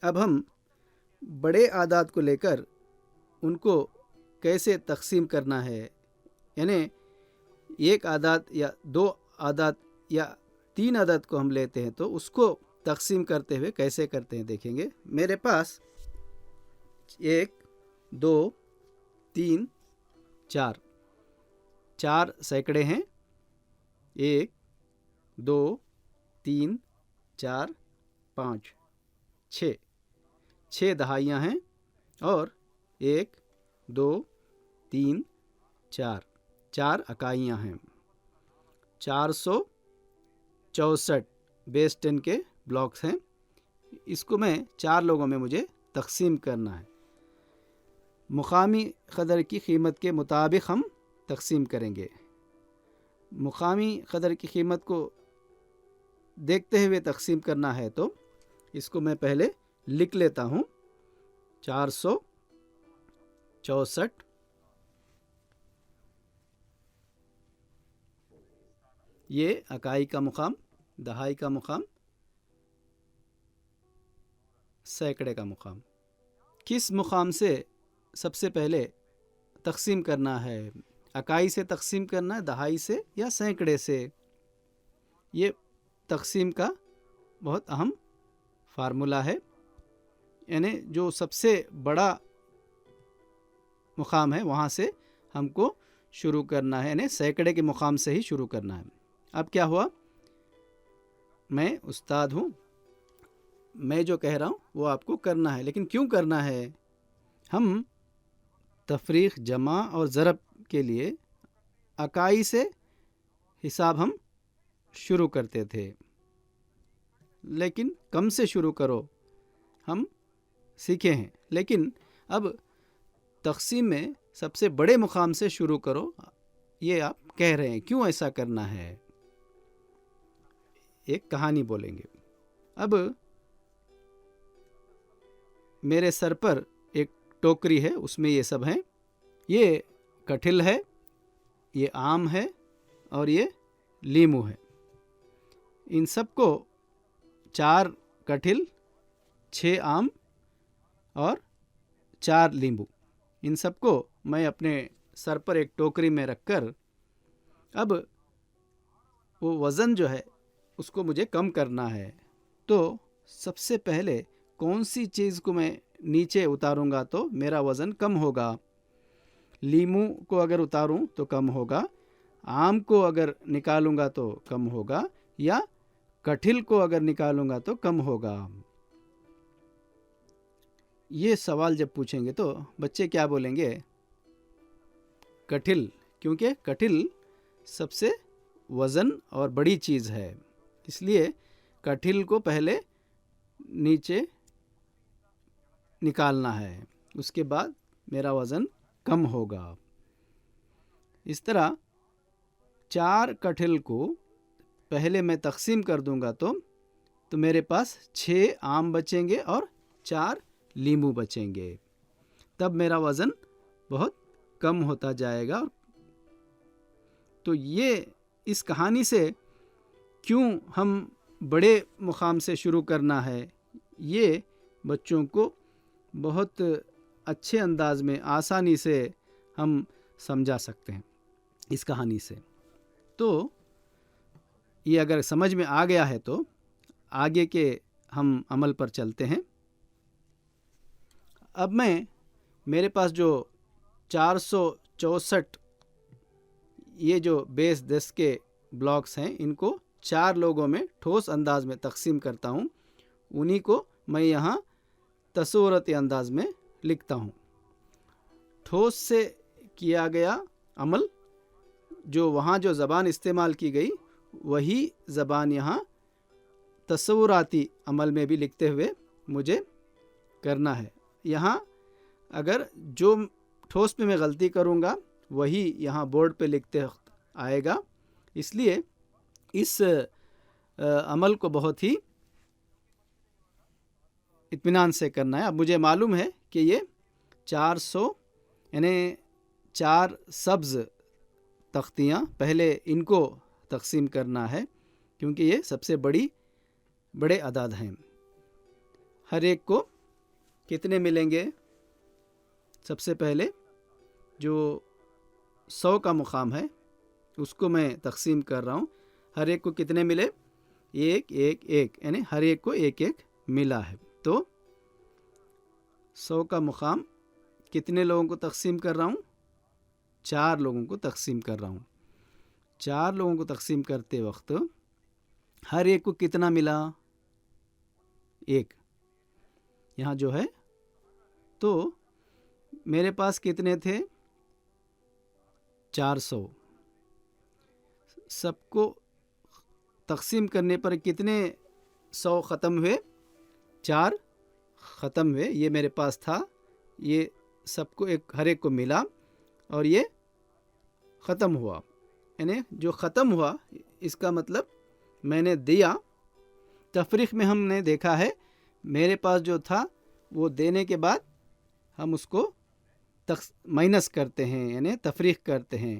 اب ہم بڑے اعداد کو لے کر ان کو کیسے تقسیم کرنا ہے، یعنی ایک اعداد یا دو اعداد یا تین عدد کو ہم لیتے ہیں تو اس کو تقسیم کرتے ہوئے کیسے کرتے ہیں دیکھیں گے۔ میرے پاس 1 2 3 4 4 سینکڑے ہیں، 1 2 3 4 5 6 6 دہائیاں ہیں، اور 1 2 3 4 4 اکائیاں ہیں۔ 464 بیس 10 کے بلاکس ہیں۔ اس کو میں 4 لوگوں میں مجھے تقسیم کرنا ہے۔ مقامی قدر کی قیمت کے مطابق ہم تقسیم کریں گے۔ مقامی قدر کی قیمت کو دیکھتے ہوئے تقسیم کرنا ہے تو اس کو میں پہلے لکھ لیتا ہوں۔ 464 یہ اکائی کا مقام، دہائی کا مقام، سینکڑے کا مقام۔ کس مقام سے سب سے پہلے تقسیم کرنا ہے؟ اکائی سے تقسیم کرنا ہے، دہائی سے، یا سینکڑے سے؟ یہ تقسیم کا بہت اہم فارمولہ ہے، یعنی جو سب سے بڑا مقام ہے وہاں سے ہم کو شروع کرنا ہے، یعنی سینکڑے کے مقام سے ہی شروع کرنا ہے۔ اب کیا ہوا، میں استاد ہوں، میں جو کہہ رہا ہوں وہ آپ کو کرنا ہے، لیکن کیوں کرنا ہے؟ ہم تفریق، جمع اور ضرب کے لیے اکائی سے حساب ہم شروع کرتے تھے، لیکن کم سے شروع کرو ہم سیکھے ہیں، لیکن اب تقسیم میں سب سے بڑے مقام سے شروع کرو، یہ آپ کہہ رہے ہیں۔ کیوں ایسا کرنا ہے؟ ایک کہانی بولیں گے۔ اب میرے سر پر ایک ٹوکری ہے، اس میں یہ سب ہیں۔ یہ کٹہل ہے، یہ آم ہے، اور یہ لیمو ہے۔ ان سب کو 4 کٹہل، 6 آم اور 4 لیمو، ان سب کو میں اپنے سر پر ایک ٹوکری میں رکھ کر اب وہ وزن جو ہے اس کو مجھے کم کرنا ہے۔ تو سب سے پہلے کون سی چیز کو میں نیچے اتاروں گا تو میرا وزن کم ہوگا؟ لیمو کو اگر اتاروں تو کم ہوگا، آم کو اگر نکالوں گا تو کم ہوگا، یا کٹہل کو اگر نکالوں گا تو کم ہوگا؟ یہ سوال جب پوچھیں گے تو بچے کیا بولیں گے؟ کٹہل، کیونکہ کٹہل سب سے وزن اور بڑی چیز ہے، اس لیے کٹہل کو پہلے نیچے نکالنا ہے، اس کے بعد میرا وزن کم ہوگا۔ اس طرح 4 کٹہل کو پہلے میں تقسیم کر دوں گا تو میرے پاس 6 آم بچیں گے اور 4 لیمو بچیں گے، تب میرا وزن بہت کم ہوتا جائے گا۔ تو یہ اس کہانی سے کیوں ہم بڑے مقام سے شروع کرنا ہے، یہ بچوں کو بہت اچھے انداز میں آسانی سے ہم سمجھا سکتے ہیں اس کہانی سے۔ تو یہ اگر سمجھ میں آ گیا ہے تو آگے کے ہم عمل پر چلتے ہیں۔ اب میرے پاس جو 464 یہ جو بیس 10 کے بلاکس ہیں، ان کو 4 لوگوں میں ٹھوس انداز میں تقسیم کرتا ہوں، انہی کو میں یہاں تصورتی انداز میں لکھتا ہوں۔ ٹھوس سے کیا گیا عمل، جو وہاں جو زبان استعمال کی گئی وہی زبان یہاں تصوراتی عمل میں بھی لکھتے ہوئے مجھے کرنا ہے۔ یہاں اگر جو ٹھوس پہ میں غلطی کروں گا وہی یہاں بورڈ پہ لکھتے آئے گا، اس لیے اس عمل کو بہت ہی اطمینان سے کرنا ہے۔ اب مجھے معلوم ہے کہ یہ 400 یعنی 4 سبز تختیاں، پہلے ان کو تقسیم کرنا ہے کیونکہ یہ سب سے بڑے اعداد ہیں۔ ہر ایک کو کتنے ملیں گے؟ سب سے پہلے جو 100 کا مقام ہے اس کو میں تقسیم کر رہا ہوں. ہر ایک کو کتنے ملے؟ 1 1 1، یعنی ہر ایک کو 1 1 ملا ہے. تو 100 کا مقام کتنے لوگوں کو تقسیم کر رہا ہوں؟ 4 لوگوں کو تقسیم کر رہا ہوں. 4 لوگوں کو تقسیم کرتے وقت ہر ایک کو کتنا ملا؟ 1. یہاں جو ہے تو میرے پاس کتنے تھے؟ 400. سب کو تقسیم کرنے پر کتنے 100 ختم ہوئے؟ 4 ختم ہوئے. یہ میرے پاس تھا، یہ سب کو ہر ایک کو ملا اور یہ ختم ہوا. یعنی جو ختم ہوا اس کا مطلب میں نے دیا. تفریق میں ہم نے دیکھا ہے میرے پاس جو تھا وہ دینے کے بعد ہم اس کو مائنس کرتے ہیں، یعنی تفریق کرتے ہیں.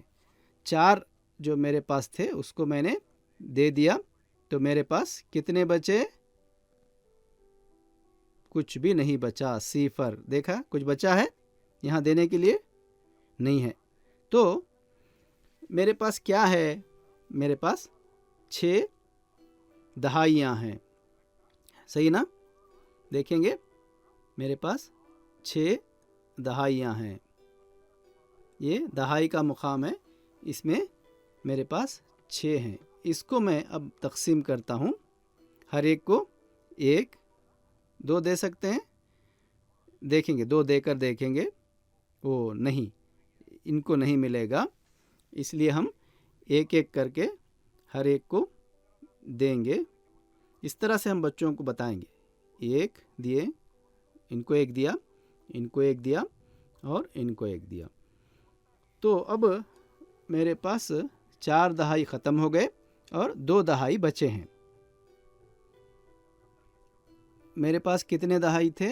4 جو میرے پاس تھے اس کو میں نے دے دیا تو میرے پاس کتنے بچے؟ کچھ بھی نہیں بچا، 0. دیکھا کچھ بچا ہے یہاں دینے کے لیے؟ نہیں ہے. تو میرے پاس کیا ہے؟ میرے پاس 6 دہائیاں ہیں. صحیح نا؟ دیکھیں گے میرے پاس 6 دہائیاں ہیں. یہ دہائی کا مقام ہے، اس میں میرے پاس 6 ہیں. اس کو میں اب تقسیم کرتا ہوں. ہر ایک کو 1 2 دے سکتے ہیں. دیکھیں گے 2 دے کر دیکھیں گے، وہ نہیں، ان کو نہیں ملے گا. اس لیے ہم 1 1 کر کے ہر ایک کو دیں گے. اس طرح سے ہم بچوں کو بتائیں گے. 1 دیے، ان کو 1 دیا، ان کو 1 دیا اور ان کو 1 دیا. تو اب میرے پاس 4 دہائی ختم ہو گئے اور 2 دہائی بچے ہیں. میرے پاس کتنے دہائی تھے؟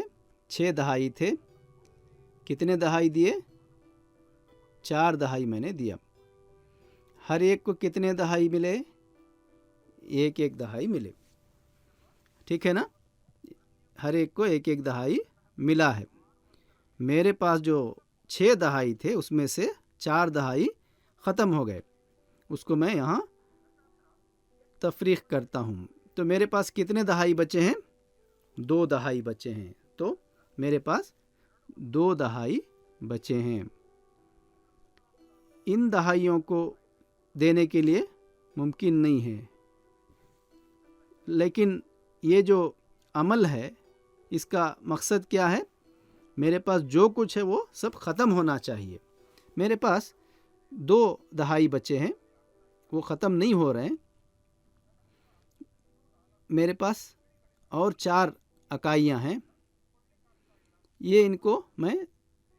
6 دہائی تھے. کتنے دہائی دیے؟ 4 دہائی میں نے دیا. ہر ایک کو کتنے دہائی ملے؟ 1 1 دہائی ملے. ٹھیک ہے نا؟ ہر ایک کو 1 1 دہائی ملا ہے. میرے پاس جو 6 دہائی تھے اس میں سے 4 دہائی ختم ہو گئے. اس کو میں یہاں تفریق کرتا ہوں. تو میرے پاس کتنے دہائی بچے ہیں؟ 2 دہائی بچے ہیں. تو میرے پاس 2 دہائی بچے ہیں. ان دہائیوں کو دینے کے لیے ممکن نہیں ہے، لیکن یہ جو عمل ہے اس کا مقصد کیا ہے؟ میرے پاس جو کچھ ہے وہ سب ختم ہونا چاہیے. میرے پاس 2 دہائی بچے ہیں، وہ ختم نہیں ہو رہے ہیں. میرے پاس اور 4 اکائیاں ہیں. یہ ان کو میں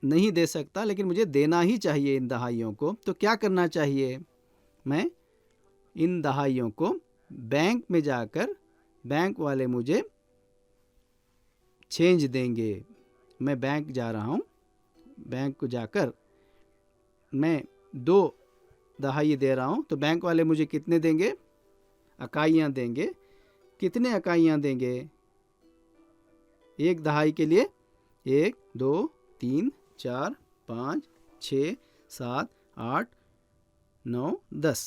نہیں دے سکتا، لیکن مجھے دینا ہی چاہیے ان دہائیوں کو. تو کیا کرنا چاہیے؟ میں ان دہائیوں کو بینک میں جا کر بینک والے مجھے چینج دیں گے. میں بینک جا رہا ہوں، بینک کو جا کر میں 2 دہائی دے رہا ہوں تو بینک والے مجھے کتنے دیں گے؟ اکائیاں دیں گے. کتنے اکائیاں دیں گے؟ 1 دہائی کے لیے 1 2 3 4 5 6 7 8 9 10.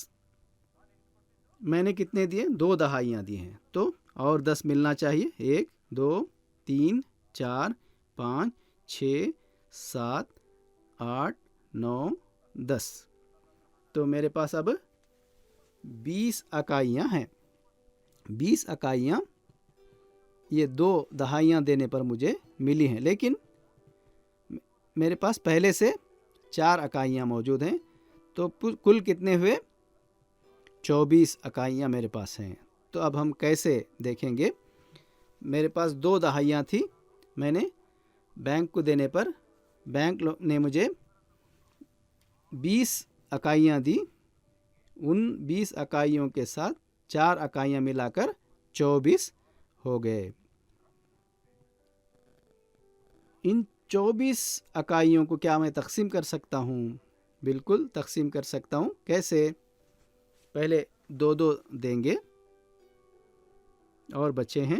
میں نے کتنے دیے؟ 2 دہائیاں دی ہیں تو اور 10 ملنا چاہیے. 1 2 3 4 5 6 7 8 9 10. تو میرے پاس اب 20 اکائیاں ہیں. 20 اکائیاں یہ 2 دہائیاں دینے پر مجھے ملی ہیں، لیکن میرے پاس پہلے سے 4 اکائیاں موجود ہیں. تو کل کتنے ہوئے؟ 24 اکائیاں میرے پاس ہیں. تو اب ہم کیسے دیکھیں گے؟ میرے پاس 2 دہائیاں تھی، میں نے بینک کو دینے پر بینک نے مجھے 20 اکائیاں دی. ان 20 اکائیوں کے ساتھ 4 اکائیاں ملا کر 24 ہو گئے. ان 24 اکائیوں کو کیا میں تقسیم کر سکتا ہوں؟ بالکل تقسیم کر سکتا ہوں. کیسے؟ پہلے 2 2 دیں گے اور بچے ہیں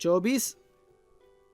24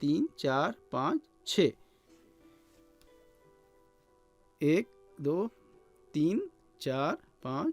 3 4 5 6, 1 2 3 4 5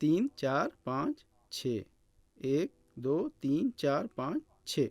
3 4 5 6, 1 2 3 4 5 6,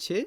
6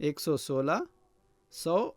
116, 100,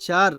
4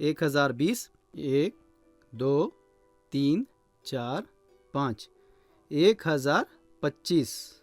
1020, 1 2 3 4 5, 1025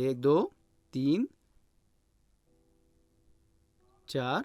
1 2 3 4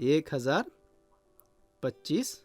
1025,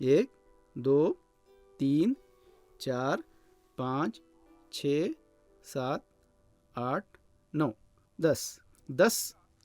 1 2 3 4 5 6 7 8 9 10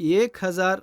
1000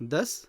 10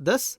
10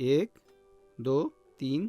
1 2 3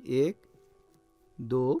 1 2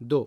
2।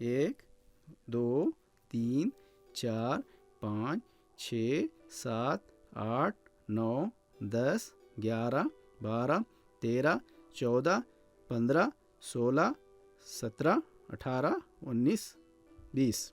1 2 3 4 5 6 7 8 9 10 11 12 13 14, 15, 16, 17, 18, 19,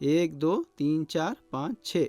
1, 2, 3, 4, 5, 6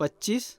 25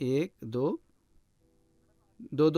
1, 2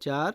4,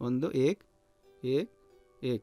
1, 2, 1, 1, 1,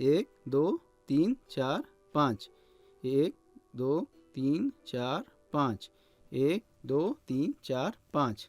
1, 2, 3, 4, 5। 1, 2, 3, 4, 5। 1, 2, 3, 4, 5।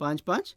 5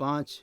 5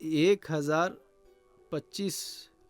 1025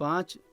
5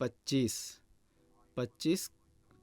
25, 25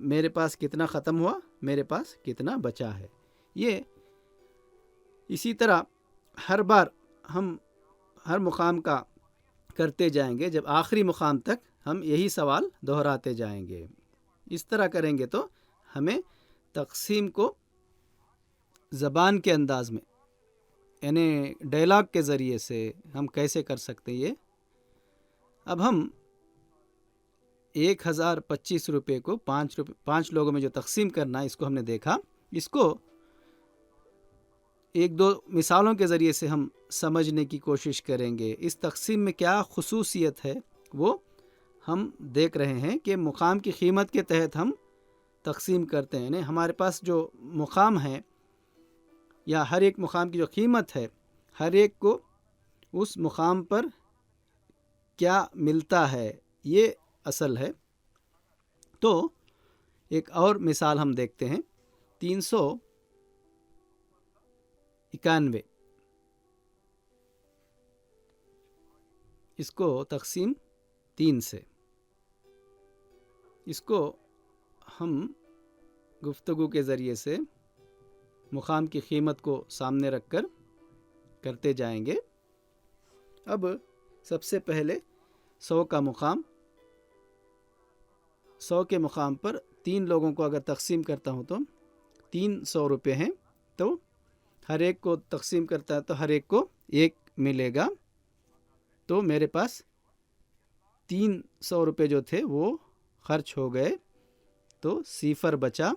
میرے پاس کتنا ختم ہوا، میرے پاس کتنا بچا ہے۔ یہ اسی طرح ہر بار ہم ہر مقام کا کرتے جائیں گے، جب آخری مقام تک ہم یہی سوال دہراتے جائیں گے۔ اس طرح کریں گے تو ہمیں تقسیم کو زبان کے انداز میں، یعنی ڈائلاگ کے ذریعے سے ہم کیسے کر سکتے ہیں یہ۔ اب ہم 1025 روپے کو 5 لوگوں میں جو تقسیم کرنا ہے، اس کو ہم نے دیکھا۔ اس کو ایک دو مثالوں کے ذریعے سے ہم سمجھنے کی کوشش کریں گے۔ اس تقسیم میں کیا خصوصیت ہے وہ ہم دیکھ رہے ہیں کہ مقام کی قیمت کے تحت ہم تقسیم کرتے ہیں، یعنی ہمارے پاس جو مقام ہے یا ہر ایک مقام کی جو قیمت ہے، ہر ایک کو اس مقام پر کیا ملتا ہے، یہ اصل ہے۔ تو ایک اور مثال ہم دیکھتے ہیں، 391، اس کو تقسیم 3 سے، اس کو ہم گفتگو کے ذریعے سے مقام کی قیمت کو سامنے رکھ کر کرتے جائیں گے۔ اب سب سے پہلے 100 کا مقام، 100 کے مقام پر 3 لوگوں کو اگر تقسیم کرتا ہوں تو 300 روپے ہیں، تو ہر ایک کو تقسیم کرتا ہے تو ہر ایک کو 1 ملے گا۔ تو میرے پاس 300 روپے جو تھے وہ خرچ ہو گئے، تو 0 بچا۔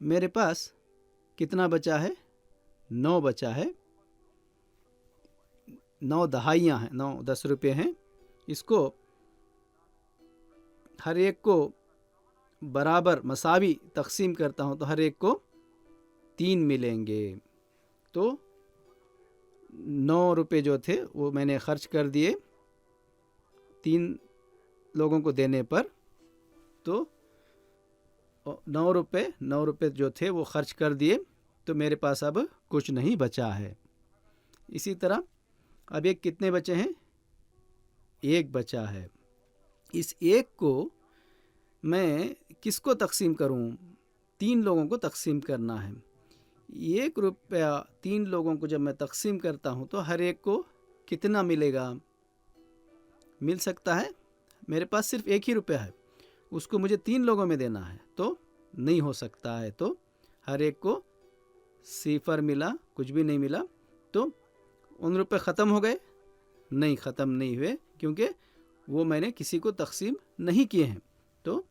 میرے پاس کتنا بچا ہے؟ 9 بچا ہے، 9 دہائیاں ہیں، 9 10 روپے ہیں۔ اس کو ہر ایک کو برابر مساوی تقسیم کرتا ہوں تو ہر ایک کو 3 ملیں گے۔ تو 9 روپے جو تھے وہ میں نے خرچ کر دیے 3 لوگوں کو دینے پر، تو 9 روپے جو تھے وہ خرچ کر دیے، تو میرے پاس اب کچھ نہیں بچا ہے۔ اسی طرح اب ایک کتنے بچے ہیں؟ 1 بچا ہے۔ اس 1 کو میں کس کو تقسیم کروں؟ 3 لوگوں کو تقسیم کرنا ہے۔ 1 روپیہ 3 لوگوں کو جب میں تقسیم کرتا ہوں تو ہر ایک کو کتنا ملے گا؟ مل سکتا ہے؟ میرے پاس صرف 1 ہی روپیہ ہے، اس کو مجھے 3 لوگوں میں دینا ہے تو نہیں ہو سکتا ہے۔ تو ہر ایک کو 0 ملا، کچھ بھی نہیں ملا۔ تو ان روپے ختم ہو گئے؟ نہیں، ختم نہیں ہوئے، کیونکہ وہ میں نے کسی کو تقسیم نہیں کیے ہیں، تو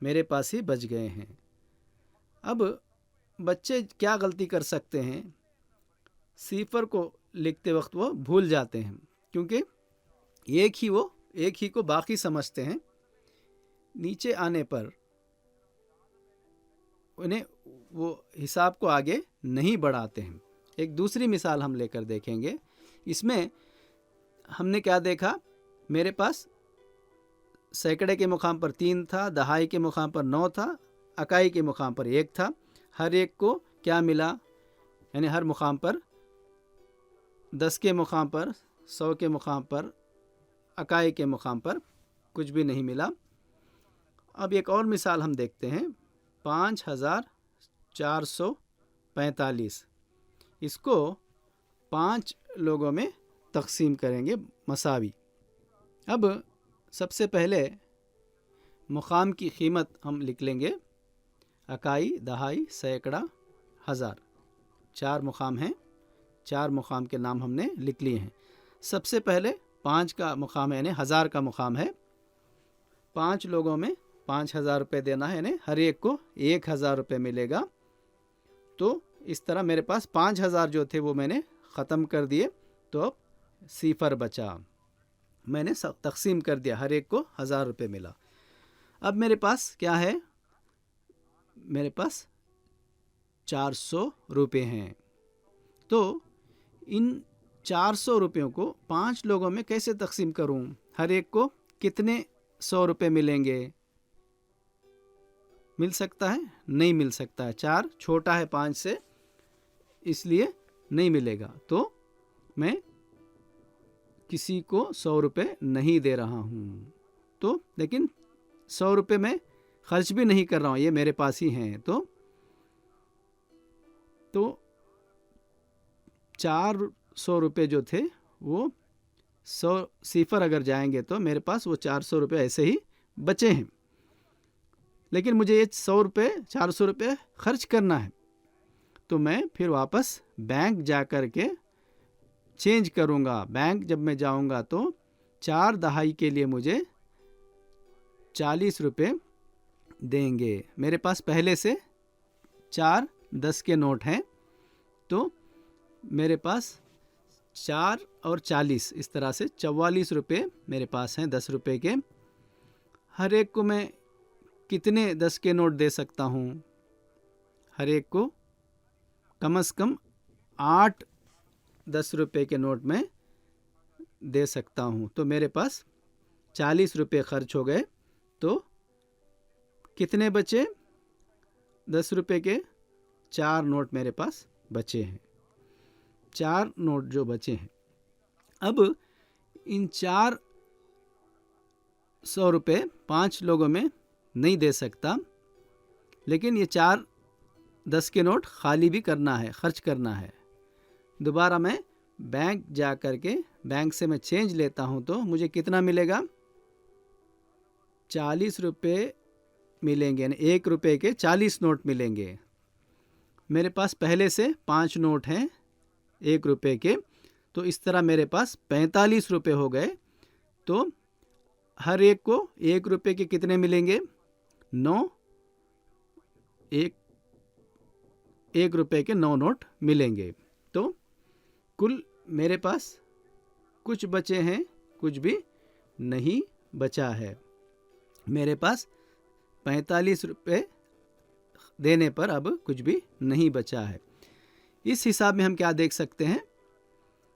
میرے پاس ہی بچ گئے ہیں۔ اب بچے کیا غلطی کر سکتے ہیں؟ 0 کو لکھتے وقت وہ بھول جاتے ہیں، کیونکہ ایک ہی کو باقی سمجھتے ہیں۔ نیچے آنے پر انہیں وہ حساب کو آگے نہیں بڑھاتے ہیں۔ ایک دوسری مثال ہم لے کر دیکھیں گے۔ اس میں ہم نے کیا دیکھا؟ میرے پاس سینکڑے کے مقام پر 3 تھا، دہائی کے مقام پر 9 تھا، اکائی کے مقام پر 1 تھا۔ ہر ایک کو کیا ملا؟ یعنی ہر مقام پر 10 کے مقام پر، 100 کے مقام پر، اکائی کے مقام پر کچھ بھی نہیں ملا۔ اب ایک اور مثال ہم دیکھتے ہیں، 5445، اس کو 5 لوگوں میں تقسیم کریں گے مساوی۔ اب سب سے پہلے مقام کی قیمت ہم لکھ لیں گے، اکائی، دہائی، سینکڑا، ہزار، 4 مقام ہیں، 4 مقام کے نام ہم نے لکھ لیے ہیں۔ سب سے پہلے 5 کا مقام ہے، یعنی 1000 کا مقام ہے۔ 5 لوگوں میں 5000 روپے دینا ہے، یعنی ہر ایک کو 1000 روپے ملے گا۔ تو اس طرح میرے پاس 5000 جو تھے وہ میں نے ختم کر دیے، تو اب 0 بچا، میں نے تقسیم کر دیا، ہر ایک کو 1000 روپے ملا۔ اب میرے پاس کیا ہے؟ میرے پاس 400 روپے ہیں۔ تو ان 400 روپیوں کو 5 لوگوں میں کیسے تقسیم کروں؟ ہر ایک کو کتنے 100 روپے ملیں گے؟ مل سکتا ہے؟ نہیں مل سکتا ہے، 4 چھوٹا ہے 5 سے، اس لیے نہیں ملے گا۔ تو میں کسی کو 100 روپے نہیں دے رہا ہوں۔ تو لیکن 100 روپے میں خرچ بھی نہیں کر رہا ہوں، یہ میرے پاس ہی ہیں. تو 400 روپے جو تھے وہ 100 صفر اگر جائیں گے تو میرے پاس وہ 400 روپے ایسے ہی بچے ہیں. لیکن مجھے یہ 400 روپے خرچ کرنا ہے، تو میں پھر واپس بینک جا کر کے چینج کروں گا. بینک جب میں جاؤں گا تو 4 دہائی کے لیے مجھے 40 روپے دیں گے. میرے پاس پہلے سے 4 10 کے نوٹ ہیں، تو میرے پاس 4 اور 40 اس طرح سے 44 روپے میرے پاس ہیں 10 روپے کے. ہر ایک کو میں کتنے 10 کے نوٹ دے سکتا ہوں؟ ہر ایک کو کم از کم 8 10 روپے کے نوٹ میں دے سکتا ہوں. تو میرے پاس 40 روپے خرچ ہو گئے. تو کتنے بچے؟ 10 روپے کے 4 نوٹ میرے پاس بچے ہیں. 4 نوٹ جو بچے ہیں، اب ان 400 روپے 5 لوگوں میں نہیں دے سکتا، لیکن یہ 4 10 کے نوٹ خالی بھی کرنا ہے، خرچ کرنا ہے. دوبارہ میں بینک جا کر کے بینک سے میں چینج لیتا ہوں تو مجھے کتنا ملے گا؟ 40 روپے ملیں گے، یعنی 1 روپے کے 40 نوٹ ملیں گے. میرے پاس پہلے سے 5 نوٹ ہیں 1 روپے کے، تو اس طرح میرے پاس 45 روپے ہو گئے. تو ہر ایک کو 1 روپے کے کتنے ملیں گے؟ 9. 1 روپے کے 9 نوٹ ملیں گے. تو کل میرے پاس کچھ بچے ہیں، کچھ بھی نہیں بچا ہے. میرے پاس 45 روپے دینے پر اب کچھ بھی نہیں بچا ہے. اس حساب میں ہم کیا دیکھ سکتے ہیں؟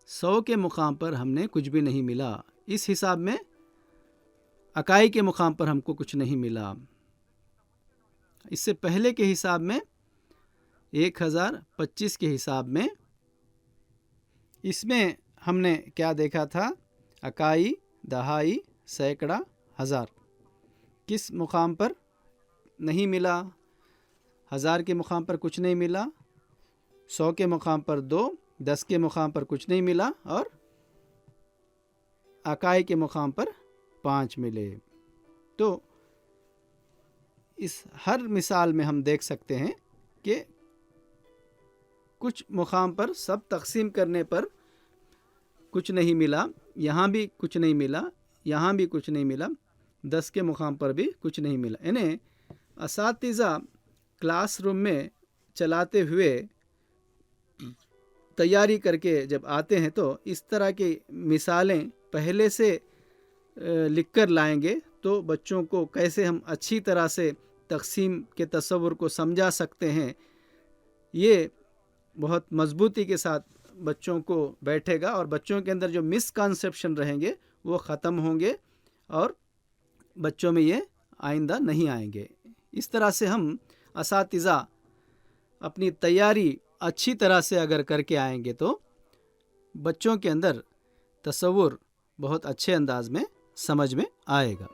100 کے مقام پر ہم نے کچھ بھی نہیں ملا. اس حساب میں اکائی کے مقام پر ہم کو کچھ نہیں ملا. اس سے پہلے کے حساب میں 1025 کے حساب میں اس میں ہم نے کیا دیکھا تھا؟ اکائی، دہائی، سینکڑا، ہزار. کس مقام پر نہیں ملا؟ 1000 کے مقام پر کچھ نہیں ملا، 100 کے مقام پر 2، 10 کے مقام پر کچھ نہیں ملا، اور اکائی کے مقام پر 5 ملے. تو اس ہر مثال میں ہم دیکھ سکتے ہیں کہ کچھ مقام پر سب تقسیم کرنے پر کچھ نہیں ملا، یہاں بھی کچھ نہیں ملا، یہاں بھی کچھ نہیں ملا، 10 کے مقام پر بھی کچھ نہیں ملا. یعنی اساتذہ کلاس روم میں چلاتے ہوئے تیاری کر کے جب آتے ہیں تو اس طرح کی مثالیں پہلے سے لکھ کر لائیں گے تو بچوں کو کیسے ہم اچھی طرح سے تقسیم کے تصور کو سمجھا سکتے ہیں، یہ بہت مضبوطی کے ساتھ بچوں کو بیٹھے گا، اور بچوں کے اندر جو مس کنسیپشن رہیں گے وہ ختم ہوں گے اور بچوں میں یہ آئندہ نہیں آئیں گے. اس طرح سے ہم اساتذہ اپنی تیاری اچھی طرح سے اگر کر کے آئیں گے تو بچوں کے اندر تصور بہت اچھے انداز میں سمجھ میں آئے گا.